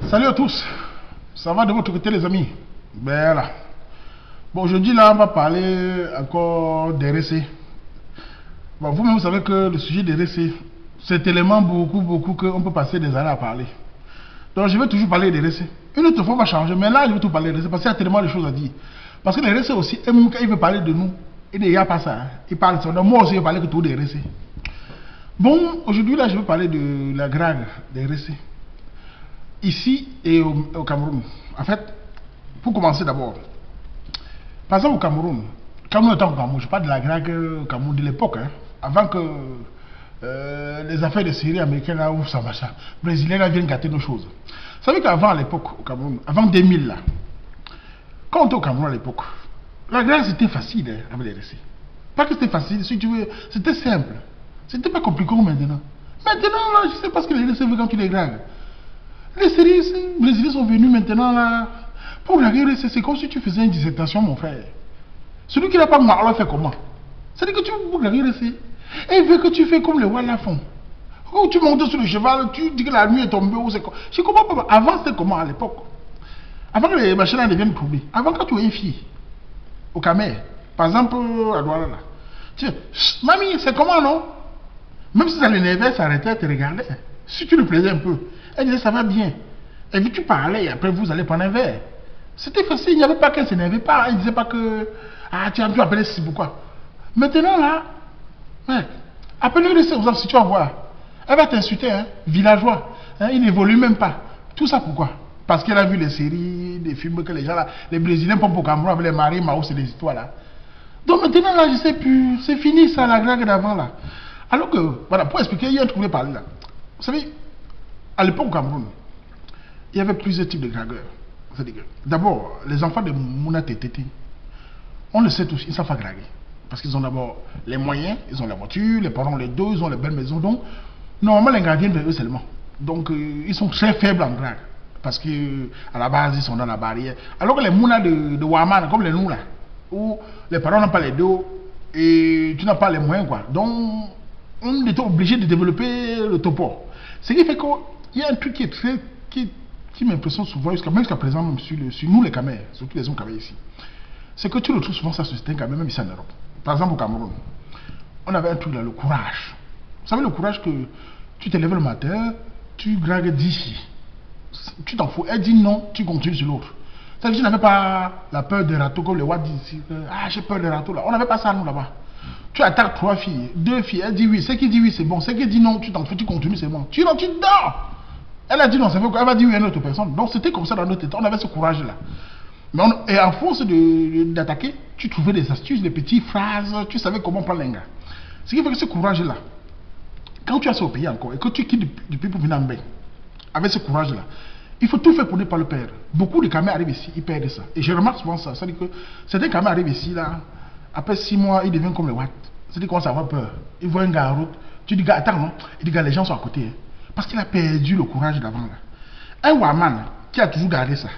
Salut à tous, ça va de votre côté les amis? Ben là. Bon, aujourd'hui là on va parler encore des RC. Bon, vous-même vous savez que le sujet des RC, c'est tellement beaucoup qu'on peut passer des années à parler. Donc je vais toujours parler des RC. Une autre fois on va changer, mais là je vais tout parler des RC parce qu'il y a tellement de choses à dire. Parce que les RC aussi, même quand il veut parler de nous, il n'y a pas ça. Hein. Il parle de ça. Donc moi aussi je vais parler que tout des RC. Bon, aujourd'hui là je vais parler de la Grague des RC. Ici et au Cameroun. En fait, pour commencer d'abord, par exemple au Cameroun, Cameroun étant au Cameroun, je parle de la Grague au Cameroun de l'époque, hein, avant que les affaires de série américaines là où ça va ça, brésiliens là viennent gâter nos choses. Vous savez qu'avant à l'époque au Cameroun, avant 2000 là, quand on était au Cameroun à l'époque, la Grague c'était facile hein, avec les récits. Pas que c'était facile, si tu veux, c'était simple. C'était pas compliqué comme maintenant. Maintenant là, je sais pas ce que les récits veulent quand tu les gragues. Les séries brésiliennes sont venus maintenant là. Pour regarder, c'est comme si tu faisais une dissertation, mon frère. Celui qui n'a pas mal, alors fait comment? C'est-à-dire que tu regardes, et il veut que tu fais comme les Walla font. Quand tu montes sur le cheval, tu dis que la nuit est tombée, ou c'est quoi? Je comprends pas. Avant, c'était comment à l'époque? Avant que les machines deviennent troublées. Avant, quand tu es une fille, au Camer, par exemple, à Douala, là, tu dis, mamie, c'est comment, non? Même si ça l'énervait, ça arrêtait, elle te regardait. Si tu le plaisais un peu, elle disait ça va bien. Et puis tu parlais et après vous allez prendre un verre. C'était facile, il n'y avait pas qu'elle s'énervait pas. Elle ne disait pas que ah tu as pu appeler si pourquoi. Maintenant là, ouais, appelle-le si tu vas voir. Elle va t'insulter, hein, villageois. Hein, il n'évolue même pas. Tout ça pourquoi? Parce qu'elle a vu les séries, les films que les gens là, les Brésiliens pompent au Cameroun avec les maris, Mao, c'est des histoires là. Donc maintenant là, je sais plus, c'est fini ça, la Grague d'avant là. Alors que, voilà, pour expliquer, il y a un truc que je voulais parler là. Vous savez, à l'époque au Cameroun, il y avait plusieurs types de gragueurs. D'abord, les enfants de Mouna Tétété, on le sait tous, ils savent pas graguer. Parce qu'ils ont d'abord les moyens, ils ont la voiture, les parents ont les deux, ils ont les belles maisons. Donc, normalement, les gragues viennent vers eux seulement. Donc, ils sont très faibles en drague. Parce qu'à la base, ils sont dans la barrière. Alors que les Mouna de Waman, comme les nous là, où les parents n'ont pas les deux et tu n'as pas les moyens, quoi. Donc, on était obligé de développer le topo. Ce qui fait qu'il y a un truc qui est très. Qui m'impressionne souvent, même jusqu'à présent, même sur nous les Camers, surtout les hommes Camers ici, c'est que tu retrouves souvent ça sur certains Camers, même ici en Europe. Par exemple au Cameroun, on avait un truc là, le courage. Vous savez, le courage que tu te lèves le matin, tu gragues 10 filles. Tu t'en fous. Elle dit non, tu continues sur l'autre. Ça veut dire que tu n'avais pas la peur des râteaux comme les Watt disent ici. Ah, j'ai peur des râteaux là. On n'avait pas ça nous là-bas. Tu attaques 3 filles, 2 filles, elle dit oui. Celle qui dit oui, c'est bon. Celle qui dit non, tu t'en fous, tu continues, c'est bon. Tu dors. Elle a dit non, c'est vrai qu'elle va dire oui à une autre personne. Donc c'était comme ça dans notre état. On avait ce courage-là. Et en force d'attaquer, tu trouvais des astuces, des petites phrases, tu savais comment prendre les gars. Ce qui fait que ce courage-là, quand tu as ça au pays encore, et que tu quittes du pays pour venir en bain, avec ce courage-là, il faut tout faire pour ne pas le perdre. Beaucoup de Camers arrivent ici, ils perdent ça. Et je remarque souvent ça. C'est-à-dire que certains Camers arrivent ici, là, après 6 mois, ils deviennent comme les Watt. C'est-à-dire qu'ils commencent à avoir peur. Ils voient un gars en route. Tu dis, gars, attends, non? Il dit, gars, les gens sont à côté. Hein. Parce qu'il a perdu le courage d'avant. Un Waman qui a toujours gardé ça.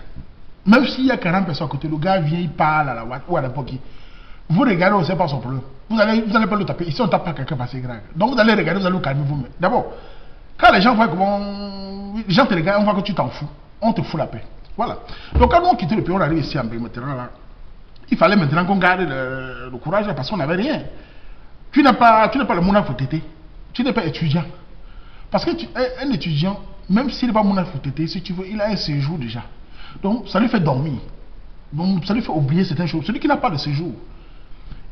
Même s'il y a 40 personnes à côté, le gars vient, il parle à la Watt ou à n'importe qui. Vous regardez, on ne sait pas son problème. Vous allez pas le taper. Ici, on ne tape pas quelqu'un parce que c'est grave. Donc vous allez regarder, vous allez vous calmer vous-même. D'abord, quand les gens voient comment. Les gens te regardent, on voit que tu t'en fous. On te fout la paix. Voilà. Donc quand on quittait le pays, on arrive ici en Belgique maintenant là. Il fallait maintenant qu'on garde le courage là, parce qu'on n'avait rien. Tu n'as pas le monde à fouetter. Tu n'es pas étudiant. Parce qu'un étudiant, même s'il n'est pas mon fouetter, si tu veux, il a un séjour déjà. Donc ça lui fait dormir. Donc ça lui fait oublier certaines choses. Celui qui n'a pas de séjour,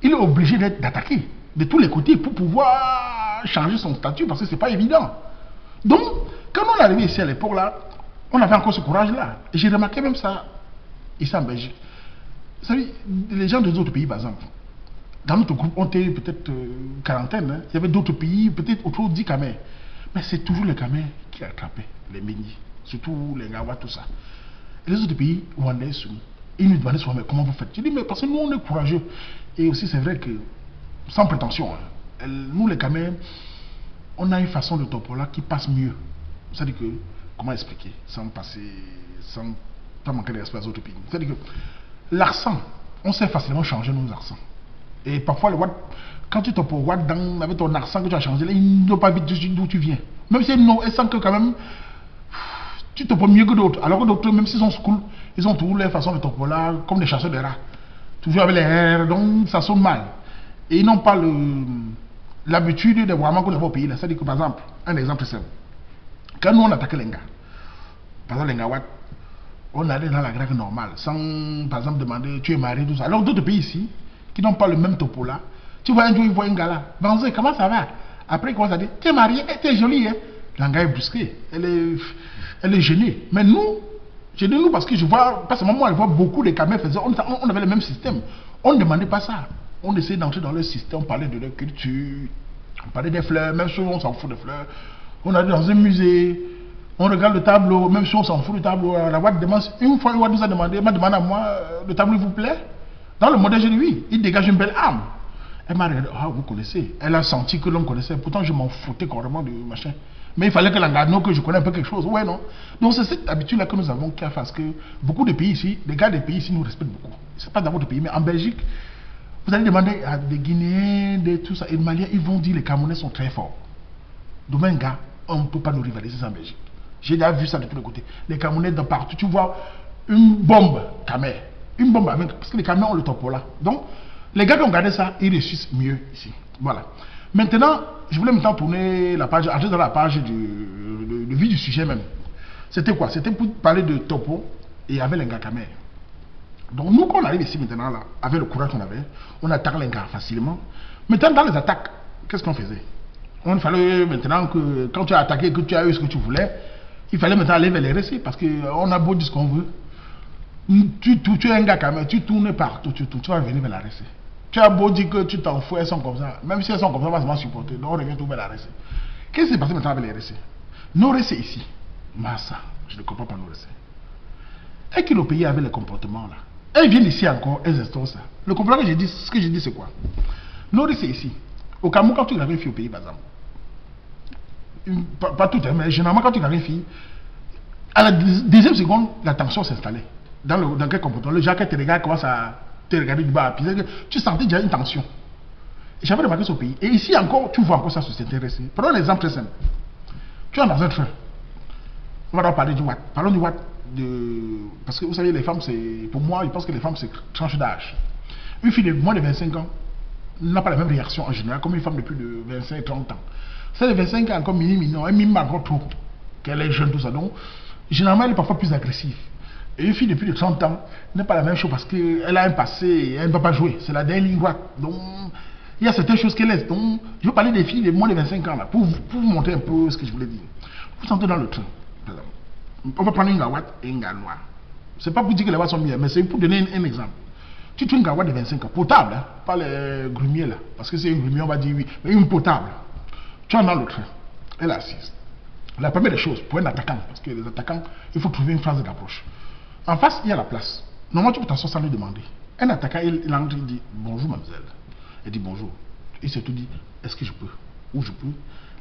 il est obligé d'attaquer de tous les côtés pour pouvoir changer son statut parce que c'est pas évident. Donc, quand on est arrivé ici à l'époque là, on avait encore ce courage là. Et j'ai remarqué même ça ici en Belgique. Vous savez, les gens des autres pays, par exemple, dans notre groupe, on était peut-être quarantaine. Hein. Il y avait d'autres pays, peut-être autour de 10 Camers. Mais c'est toujours les Camers qui attrapaient les Ménis, surtout les Gawa, tout ça. Et les autres pays, Rwandais, soumis. Ils nous demandaient souvent, mais comment vous faites? Je dis, mais parce que nous, on est courageux. Et aussi, c'est vrai que, sans prétention, hein, nous, les Camers, on a une façon de topola qui passe mieux. C'est-à-dire que, comment expliquer, sans pas manquer de respect aux autres pays. C'est-à-dire que, l'accent, on sait facilement changer nos accents. Et parfois, le Watt, quand tu te poses Watt avec ton accent que tu as changé, il ne doit pas vite d'où tu viens. Même si non, elle sent que quand même, Tu topos mieux que d'autres. Alors que d'autres, même s'ils sont school, ils ont toujours les façons de topo là, comme des chasseurs de rats. Toujours avec les R, donc ça sonne mal. Et ils n'ont pas l'habitude de vraiment qu'on a au pays. C'est-à-dire que, par exemple, un exemple simple. Quand nous on attaquait les gars, par exemple les Ngawat, on allait dans la grecque normale, sans par exemple demander tu es marié, tout ça. Alors d'autres pays ici, qui n'ont pas le même topo là, tu vois un jour, ils voient un gars là, Banzé, comment ça va? Après, il commence à dire, tu es marié, tu es jolie, hein? La gars est brusquée, elle est gênée. Mais nous, je dis nous parce que je vois, parce que moi, je vois beaucoup de caméras faisaient, on avait le même système. On ne demandait pas ça. On essayait d'entrer dans leur système, on parlait de leur culture, on parlait des fleurs, même si on s'en fout des fleurs. On allait dans un musée, on regarde le tableau, même si on s'en fout du tableau. La Ouad demande, une fois, Ouad nous a demandé, m'a demandé à moi, le tableau vous plaît? Dans le modèle, j'ai dit oui, il dégage une belle âme. Elle m'a regardé, ah, vous connaissez. Elle a senti que l'on connaissait. Pourtant, je m'en foutais carrément du machin. Mais il fallait que l'engagement, que je connais un peu quelque chose. Ouais, non. Donc, c'est cette habitude-là que nous avons qui a fait que beaucoup de pays ici, les gars des pays ici nous respectent beaucoup. C'est pas dans votre pays, mais en Belgique, vous allez demander à des Guinéens, de tout ça, et les Maliens, ils vont dire que les Camerounais sont très forts. Donc, un gars, on ne peut pas nous rivaliser en Belgique. J'ai déjà vu ça de tous les côtés. Les Camerounais, de partout, tu vois une bombe Camer. Une bombe, parce que les Camerounais ont le topo là. Donc, les gars qui ont regardé ça, ils réussissent mieux ici. Voilà. Maintenant, je voulais maintenant tourner la page, entrer dans la page du vif du sujet même. C'était quoi? C'était pour parler de topo et avec les gars Camer. Donc, nous, quand on arrive ici maintenant, là, avec le courage qu'on avait, on attaque les gars facilement. Maintenant, dans les attaques, qu'est-ce qu'on faisait? On fallait maintenant que, quand tu as attaqué, que tu as eu ce que tu voulais, il fallait maintenant aller vers les récits parce qu'on a beau dire ce qu'on veut. Tu es un gars Camer, tu tournes partout, tu vas venir vers la récit. Tu as beau dire que tu t'en fous, elles sont comme ça. Même si elles sont comme ça, on va se supporter. Donc on revient tout vers la récit. Qu'est-ce qui s'est passé maintenant avec les récits? Nos récits ici, Massa, je ne comprends pas nos récits. Et que le pays avait le comportement là. Elles viennent ici encore, elles instaurent ça. Le comportement que j'ai dit, ce que j'ai dit, c'est quoi? Nos récits ici. Au Cameroun, quand tu regardes une fille au pays, par exemple, pas tout, mais généralement, quand tu regardes une fille, à la deuxième seconde, la tension s'installait. Dans quel comportement? Le Jacques te regarde, commence à te regarder du bas à pied. Tu sentais déjà une tension. Et j'avais remarqué ce pays. Et ici encore, tu vois encore ça s'intéresser. Prenons un exemple très simple. Tu es dans un train. On va parler du Watt. Parlons du Watt. Parce que vous savez, les femmes, c'est. Pour moi, je pense que les femmes, c'est tranche d'âge. Une fille de moins de 25 ans n'a pas la même réaction en général comme une femme de plus de 25-30 ans. Celle de 25 ans, encore mini-mignon, elle mime encore trop. Qu'elle est jeune, tout ça. Donc, généralement, elle est parfois plus agressive. Et une fille de plus de 30 ans n'est pas la même chose parce qu'elle a un passé et elle ne va pas jouer. C'est la dernière ligne droite. Donc, il y a certaines choses qu'elle laisse. Donc, je veux parler des filles de moins de 25 ans là, pour vous montrer un peu ce que je voulais dire. Vous sentez dans le train, par exemple. On va prendre une gawat et une gars noir. C'est pas pour dire que les gawats sont mieux, mais c'est pour donner un exemple. Tu trouves une gawat de 25 ans, potable, hein, pas les grumiers là. Parce que c'est une grumier, on va dire oui, mais une potable. Tu es dans le train, elle est assise. La première des choses, pour un attaquant, parce que les attaquants, il faut trouver une phrase d'approche. En face, il y a la place. Normalement, tu peux t'asseoir sans lui demander. Un attaquant, il entre, il dit bonjour, mademoiselle. Elle dit bonjour. Il se tout dit est-ce que je peux? Où je peux?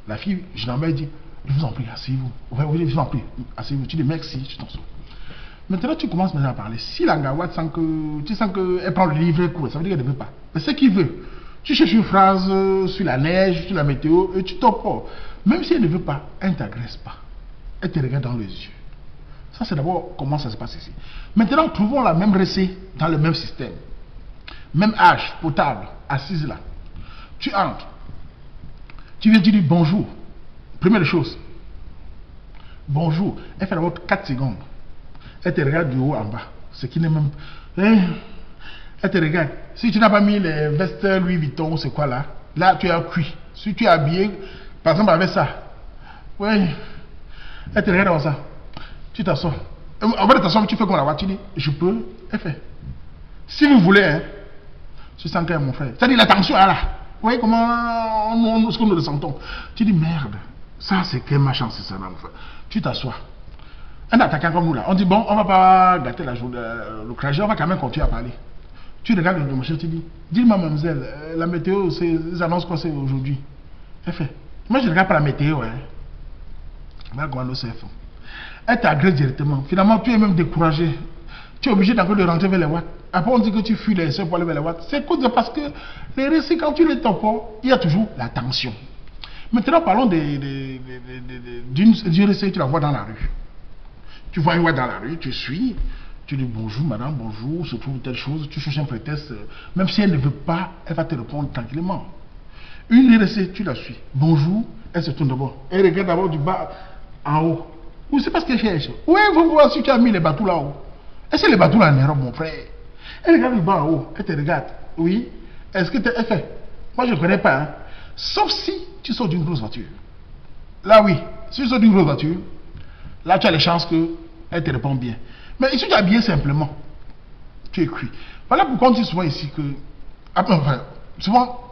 La fille, généralement, elle dit je vous en prie, asseyez-vous. Oui, je vous en prie, asseyez-vous. Tu dis merci, tu t'en sors. Maintenant, tu commences maintenant à parler. Si la gawat sent que, tu sens qu'elle prend le livre, ça veut dire qu'elle ne veut pas. Mais ce qu'il veut, tu cherches une phrase sur la neige, sur la météo, et tu t'en pas. Même si elle ne veut pas, elle ne t'agresse pas. Elle te regarde dans les yeux. Ça, c'est d'abord comment ça se passe ici. Maintenant, trouvons la même recette dans le même système. Même âge, potable, assise là. Tu entres. Tu viens, tu dis bonjour. Première chose. Bonjour. Elle fait d'abord 4 secondes. Elle te regarde du haut en bas. Ce qui n'est même. Elle te regarde. Si tu n'as pas mis les vestes Louis Vuitton, c'est quoi là? Là, tu es cuit. Si tu es habillé, par exemple, avec ça. Oui. Elle te regarde comme ça. Tu t'assois. En fait de t'asseoir, tu fais comme la voiture, tu dis je peux. Elle fait. Si vous voulez, hein, tu sens qu'elle est mon frère. C'est-à-dire la tension est là. Vous voyez comment ce que nous ressentons. Tu dis merde. Ça, c'est quelle ma chance, c'est ça, mon frère. Tu t'assois. Un attaquant comme nous là, on dit bon, on va pas gâter le trajet, on va quand même continuer à parler. Tu regardes le machin, tu dis dis-moi, mademoiselle, la météo, ils annoncent quoi c'est aujourd'hui? Elle fait. Moi, je ne regarde pas la météo, hein. Voilà comment nous c'est fait. Elle t'agresse directement. Finalement, tu es même découragé. Tu es obligé d'encore de rentrer vers les watts. Après, on dit que tu fuis les seuls pour aller vers les watts. C'est parce que les récits, quand tu les tapes, il y a toujours la tension. Maintenant, parlons d'une récit que tu la vois dans la rue. Tu vois une voix dans la rue, tu suis, tu dis bonjour madame, bonjour, se trouve telle chose, tu cherches un prétexte, même si elle ne veut pas, elle va te répondre tranquillement. Une RSC, tu la suis, bonjour, elle se tourne d'abord, elle regarde d'abord du bas en haut. Vous ne savez pas ce qu'elle cherche. Où est-ce que voir si tu as mis les bateaux là-haut? Est-ce que les bateaux là en Europe, mon frère? Elle regarde du bas en haut, elle te regarde. Oui, est-ce que tu as fait? Moi je ne connais pas, hein. Sauf si tu sors d'une grosse voiture. Là oui, si tu sors d'une grosse voiture, là tu as les chances qu'elle te répond bien. Mais si tu es habillé simplement, tu es cuit. Voilà pourquoi on dit souvent ici que, enfin, souvent